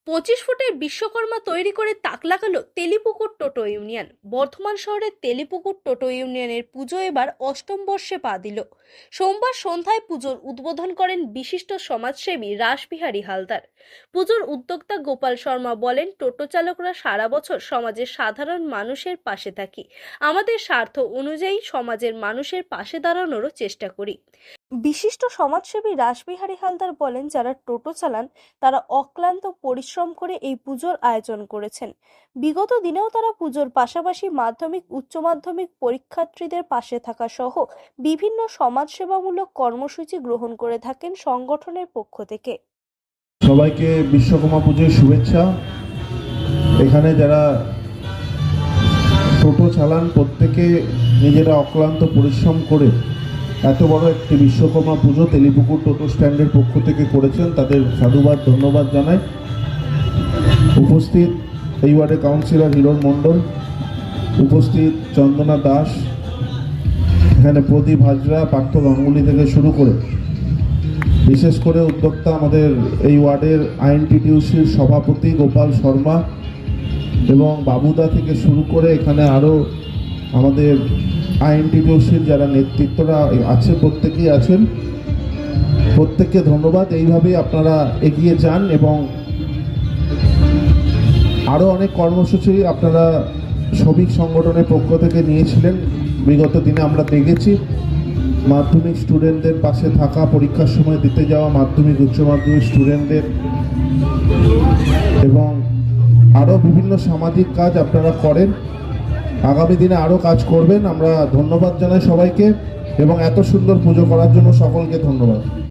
25 ফুটের বিশ্বকর্মা তৈরি করে তাক লাগালো তেলিপুকুর টোটো ইউনিয়ন। বর্ধমান শহরের তেলিপুকুর টোটো ইউনিয়নের পুজো এবার অষ্টম বর্ষে পা দিল। সোমবার সন্ধ্যায় পুজোর উদ্বোধন করেন বিশিষ্ট সমাজসেবী রাসবিহারী হালদার। পুজোর উদ্যোক্তা গোপাল শর্মা বলেন, টোটো চালকরা সারা বছর সমাজের সাধারণ মানুষের পাশে থাকি। আমাদের স্বার্থ অনুযায়ী সমাজের মানুষের পাশে দাঁড়ানোরও চেষ্টা করি। বিশিষ্ট সমাজসেবী রাসবিহারী হালদার বলেন, যারা টোটো চালান তারা অক্লান্ত পরিশ্রম করে এই পুজোর আয়োজন করেছেন। বিগত দিনেও তারা পুজোর পাশাপাশি মাধ্যমিক উচ্চ মাধ্যমিক পরীক্ষার্থীদের পাশে থাকা সহ বিভিন্ন সমাজসেবামূলক কর্মসূচি গ্রহণ করে থাকেন সংগঠনের পক্ষ থেকে। সবাইকে বিশ্বকর্মা পুজোর শুভেচ্ছা। এখানে যারা টোটো চালান প্রত্যেকে নিজেরা অক্লান্ত পরিশ্রম করে এত বড় একটি বিশ্বকর্মা পুজো তেলিপুকুর টোটো স্ট্যান্ডের পক্ষ থেকে করেছেন, তাদের সাধুবাদ ধন্যবাদ জানাই। উপস্থিত এই ওয়ার্ডের কাউন্সিলর হিরণ মণ্ডল, উপস্থিত চন্দনা দাস, এখানে প্রদীপ হাজরা, পার্থ গাঙ্গুলি থেকে শুরু করে বিশেষ করে উদ্যোক্তা আমাদের এই ওয়ার্ডের আইএনটিটিউসির সভাপতি গোপাল শর্মা এবং বাবুদা থেকে শুরু করে এখানে আরও আমাদের আইএনটিটিউসির যারা নেতৃত্বরা আছে প্রত্যেকেই আছেন, প্রত্যেককে ধন্যবাদ। এইভাবেই আপনারা এগিয়ে যান এবং আরও অনেক কর্মসূচি আপনারা শ্রমিক সংগঠনের পক্ষ থেকে নিয়েছিলেন। বিগত দিনে আমরা দেখেছি মাধ্যমিক স্টুডেন্টদের পাশে থাকা, পরীক্ষার সময় দিতে যাওয়া মাধ্যমিক উচ্চ মাধ্যমিক স্টুডেন্টদের, এবং আরও বিভিন্ন সামাজিক কাজ আপনারা করেন। আগামী দিনে আরও কাজ করবেন। আমরা ধন্যবাদ জানাই সবাইকে এবং এত সুন্দর পুজো করার জন্য সকলকে ধন্যবাদ।